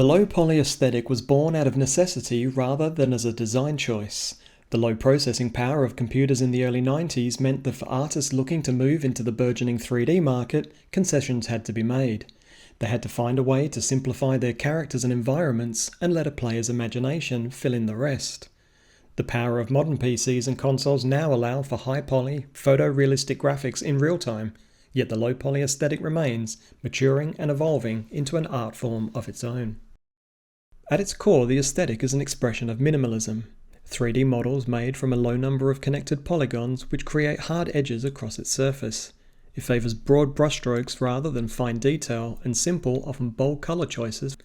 The low poly aesthetic was born out of necessity rather than as a design choice. The low processing power of computers in the early 90s meant that for artists looking to move into the burgeoning 3D market, concessions had to be made. They had to find a way to simplify their characters and environments and let a player's imagination fill in the rest. The power of modern PCs and consoles now allow for high poly, photorealistic graphics in real time, yet the low poly aesthetic remains, maturing and evolving into an art form of its own. At its core, the aesthetic is an expression of minimalism. 3D models made from a low number of connected polygons which create hard edges across its surface. It favours broad brushstrokes rather than fine detail and simple, often bold colour choices.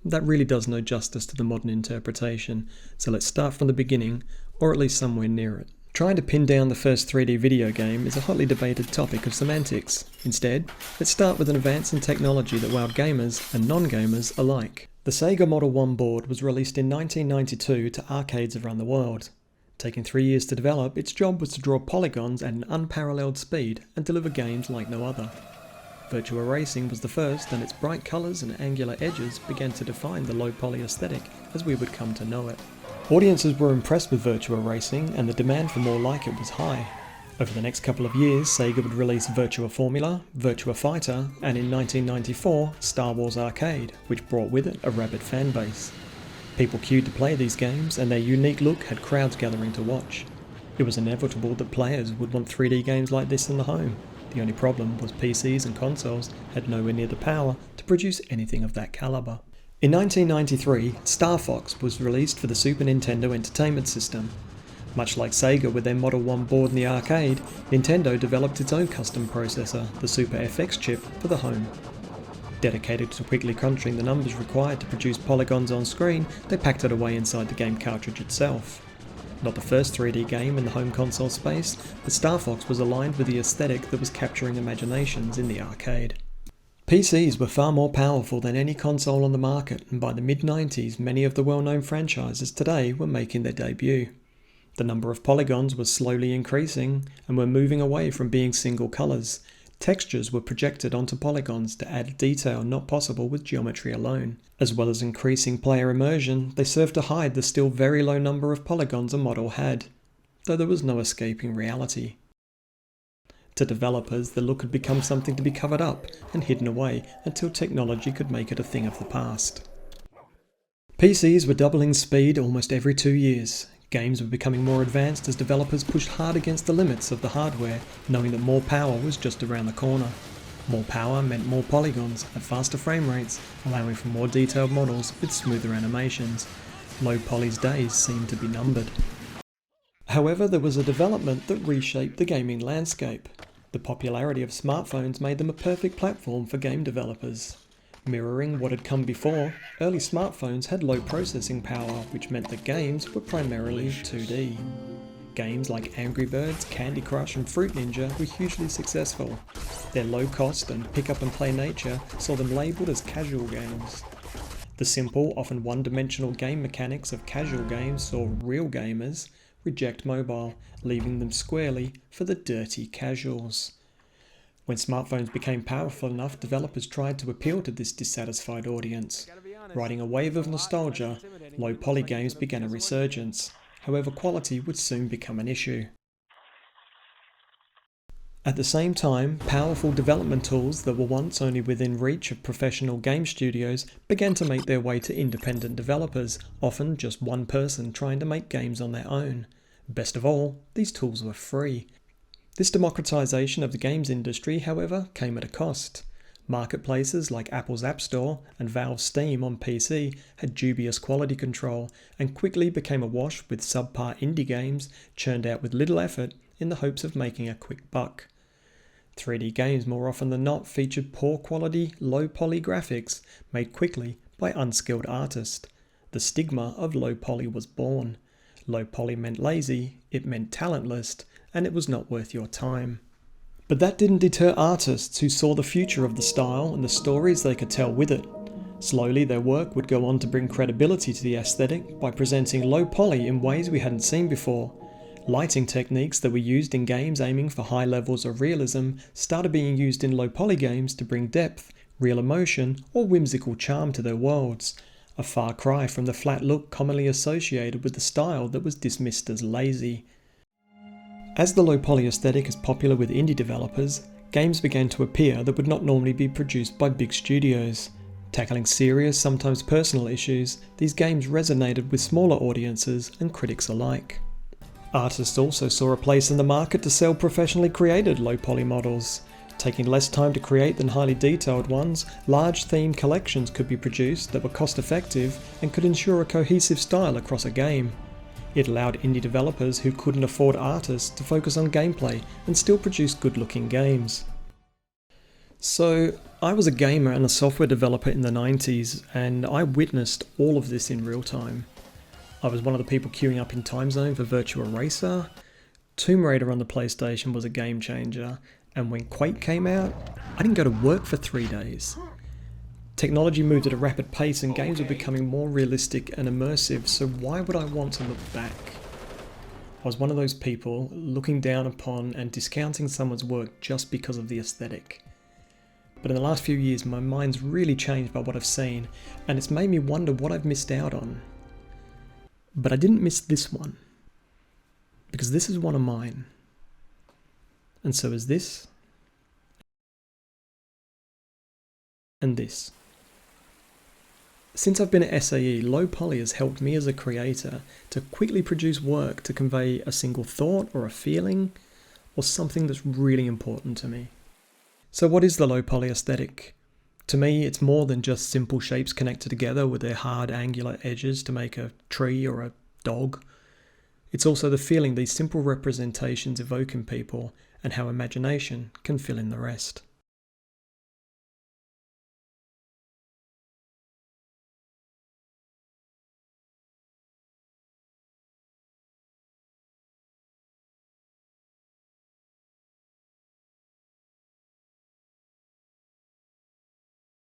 That really does no justice to the modern interpretation, so let's start from the beginning, or at least somewhere near it. Trying to pin down the first 3D video game is a hotly debated topic of semantics. Instead, let's start with an advance in technology that wowed gamers and non-gamers alike. The Sega Model 1 board was released in 1992 to arcades around the world. Taking 3 years to develop, its job was to draw polygons at an unparalleled speed and deliver games like no other. Virtua Racing was the first, and its bright colours and angular edges began to define the low poly aesthetic as we would come to know it. Audiences were impressed with Virtua Racing, and the demand for more like it was high. Over the next couple of years, Sega would release Virtua Formula, Virtua Fighter, and in 1994, Star Wars Arcade, which brought with it a rabid fan base. People queued to play these games, and their unique look had crowds gathering to watch. It was inevitable that players would want 3D games like this in the home. The only problem was PCs and consoles had nowhere near the power to produce anything of that calibre. In 1993, Star Fox was released for the Super Nintendo Entertainment System. Much like Sega with their Model 1 board in the arcade, Nintendo developed its own custom processor, the Super FX chip, for the home. Dedicated to quickly crunching the numbers required to produce polygons on screen, they packed it away inside the game cartridge itself. Not the first 3D game in the home console space, but Star Fox was aligned with the aesthetic that was capturing imaginations in the arcade. PCs were far more powerful than any console on the market, and by the mid-90s many of the well-known franchises today were making their debut. The number of polygons was slowly increasing, and were moving away from being single colours. Textures were projected onto polygons to add detail not possible with geometry alone. As well as increasing player immersion, they served to hide the still very low number of polygons a model had, though there was no escaping reality. To developers, the look had become something to be covered up and hidden away until technology could make it a thing of the past. PCs were doubling speed almost every 2 years. Games were becoming more advanced as developers pushed hard against the limits of the hardware, knowing that more power was just around the corner. More power meant more polygons at faster frame rates, allowing for more detailed models with smoother animations. Low poly's days seemed to be numbered. However, there was a development that reshaped the gaming landscape. The popularity of smartphones made them a perfect platform for game developers. Mirroring what had come before, early smartphones had low processing power, which meant that games were primarily 2D. Games like Angry Birds, Candy Crush and Fruit Ninja were hugely successful. Their low cost and pick-up-and-play nature saw them labelled as casual games. The simple, often one-dimensional game mechanics of casual games saw real gamers reject mobile, leaving them squarely for the dirty casuals. When smartphones became powerful enough, developers tried to appeal to this dissatisfied audience. Riding a wave of nostalgia, low-poly games began a resurgence. However, quality would soon become an issue. At the same time, powerful development tools that were once only within reach of professional game studios began to make their way to independent developers, often just one person trying to make games on their own. Best of all, these tools were free. This democratization of the games industry, however, came at a cost. Marketplaces like Apple's App Store and Valve's Steam on PC had dubious quality control and quickly became awash with subpar indie games churned out with little effort in the hopes of making a quick buck. 3D games more often than not featured poor quality, low poly graphics made quickly by unskilled artists. The stigma of low poly was born. Low poly meant lazy, it meant talentless, and it was not worth your time. But that didn't deter artists who saw the future of the style and the stories they could tell with it. Slowly their work would go on to bring credibility to the aesthetic by presenting low poly in ways we hadn't seen before. Lighting techniques that were used in games aiming for high levels of realism started being used in low poly games to bring depth, real emotion, or whimsical charm to their worlds, a far cry from the flat look commonly associated with the style that was dismissed as lazy. As the low poly aesthetic is popular with indie developers, games began to appear that would not normally be produced by big studios. Tackling serious, sometimes personal issues, these games resonated with smaller audiences and critics alike. Artists also saw a place in the market to sell professionally created low poly models. Taking less time to create than highly detailed ones, large theme collections could be produced that were cost effective and could ensure a cohesive style across a game. It allowed indie developers who couldn't afford artists to focus on gameplay and still produce good-looking games. So, I was a gamer and a software developer in the 90s, and I witnessed all of this in real time. I was one of the people queuing up in Time Zone for Virtua Racer. Tomb Raider on the PlayStation was a game changer, and when Quake came out, I didn't go to work for 3 days. Technology moved at a rapid pace and games were becoming more realistic and immersive, so why would I want to look back? I was one of those people looking down upon and discounting someone's work just because of the aesthetic. But in the last few years, my mind's really changed by what I've seen, and it's made me wonder what I've missed out on. But I didn't miss this one, because this is one of mine. And so is this, and this. Since I've been at SAE, low poly has helped me as a creator to quickly produce work to convey a single thought or a feeling or something that's really important to me. So what is the low poly aesthetic? To me, it's more than just simple shapes connected together with their hard angular edges to make a tree or a dog. It's also the feeling these simple representations evoke in people and how imagination can fill in the rest.